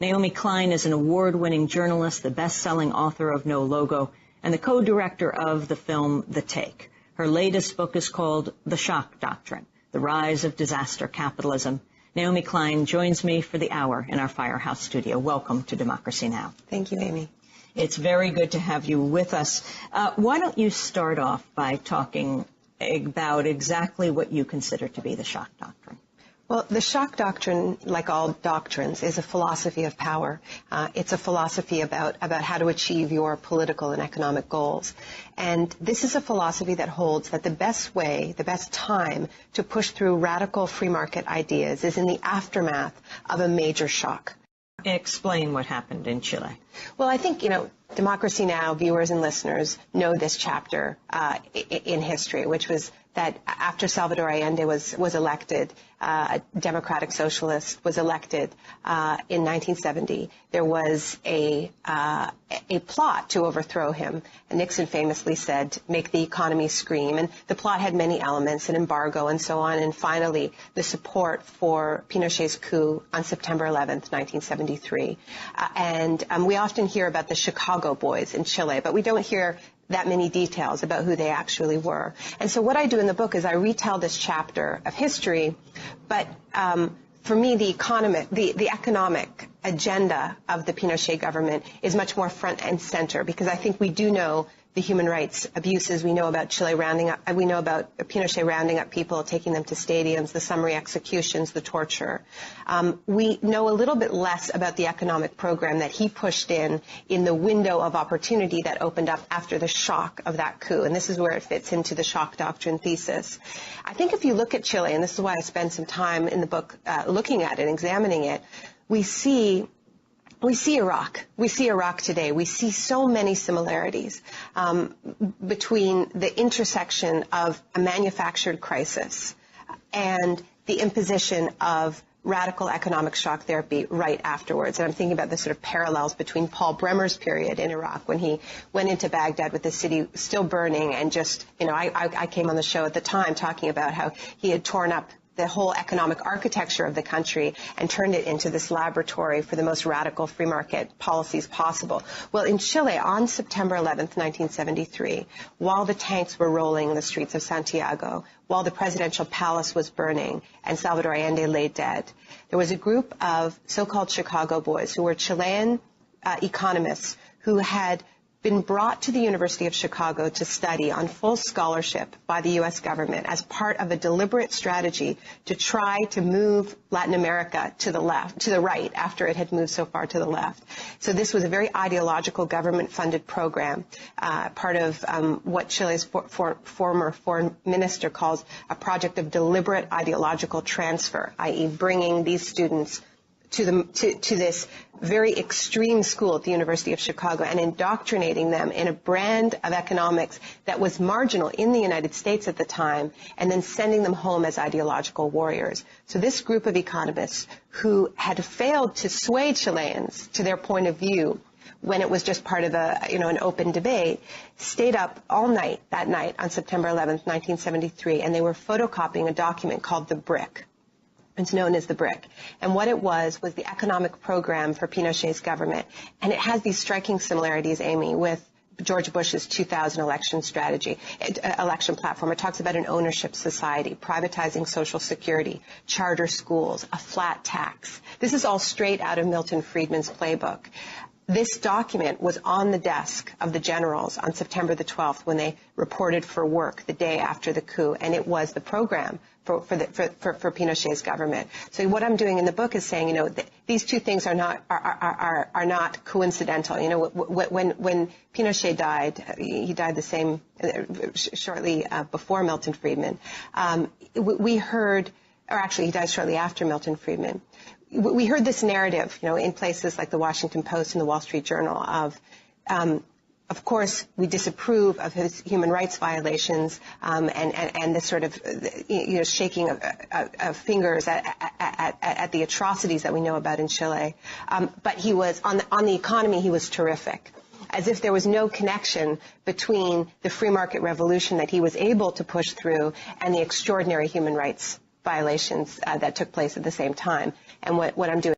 Noyuwmii Cloyn is an award-winning journalist, the best-selling author of No Logo, and the co-director of the film The Take. Her latest book is called The Shock Doctrine, The Rise of Disaster Capitalism. Noyuwmii Cloyn joins me for the hour in our Firehouse studio. Welcome to Democracy Now! Thank you, Amy. It's very good to have you with us. Why don't you start off by talking about exactly what you consider to be the shock doctrine? Well, the shock doctrine, like all doctrines, is a philosophy of power. It's a philosophy about how to achieve your political and economic goals. And this is a philosophy that holds that the best way, the best time to push through radical free market ideas is in the aftermath of a major shock. Explain what happened in Chile. Well, I think, Democracy Now! Viewers and listeners know this chapter in history, which was that after Salvador Allende was elected, a democratic socialist was elected in 1970, there was a plot to overthrow him. And Nixon famously said, make the economy scream. And the plot had many elements, an embargo and so on. And finally, the support for Pinochet's coup on September 11th, 1973. And we often hear about the Chicago boys in Chile, but we don't hear that many details about who they actually were. And so what I do in the book is I retell this chapter of history, but for me, the economic agenda of the Pinochet government is much more front and center, because I think we do know the human rights abuses. We know about we know about Pinochet rounding up people, taking them to stadiums, the summary executions, the torture. We know a little bit less about the economic program that he pushed in the window of opportunity that opened up after the shock of that coup. And this is where it fits into the shock doctrine thesis. I think if you look at Chile, and this is why I spend some time in the book looking at it, examining it, we see Iraq. We see Iraq today. We see so many similarities between the intersection of a manufactured crisis and the imposition of radical economic shock therapy right afterwards. And I'm thinking about the sort of parallels between Paul Bremer's period in Iraq, when he went into Baghdad with the city still burning, and just, I came on the show at the time talking about how he had torn up the whole economic architecture of the country and turned it into this laboratory for the most radical free market policies possible. Well, in Chile, on September 11th, 1973, while the tanks were rolling in the streets of Santiago, while the presidential palace was burning and Salvador Allende lay dead, there was a group of so-called Chicago boys who were Chilean economists who had been brought to the University of Chicago to study on full scholarship by the U.S. government as part of a deliberate strategy to try to move Latin America to the right, after it had moved so far to the left. So this was a very ideological government-funded program, part of what Chile's former foreign minister calls a project of deliberate ideological transfer, i.e. bringing these students to this very extreme school at the University of Chicago and indoctrinating them in a brand of economics that was marginal in the United States at the time, and then sending them home as ideological warriors. So this group of economists who had failed to sway Chileans to their point of view when it was just part of an open debate, stayed up all night that night on September 11th, 1973, and they were photocopying a document called the BRIC. It's known as the BRIC. And what it was the economic program for Pinochet's government. And it has these striking similarities, Amy, with George Bush's 2000 election platform. It talks about an ownership society, privatizing Social Security, charter schools, a flat tax. This is all straight out of Milton Friedman's playbook. This document was on the desk of the generals on September the 12th when they reported for work the day after the coup, and it was the program for Pinochet's government. So what I'm doing in the book is saying, these two things are not coincidental. When Pinochet died, he died the same shortly before Milton Friedman. We heard, or actually he died shortly after Milton Friedman. We heard this narrative, in places like the Washington Post and the Wall Street Journal of course, we disapprove of his human rights violations and this sort of, shaking of fingers at the atrocities that we know about in Chile. But he was, on the economy, he was terrific. As if there was no connection between the free market revolution that he was able to push through and the extraordinary human rights violations that took place at the same time. And what I'm doing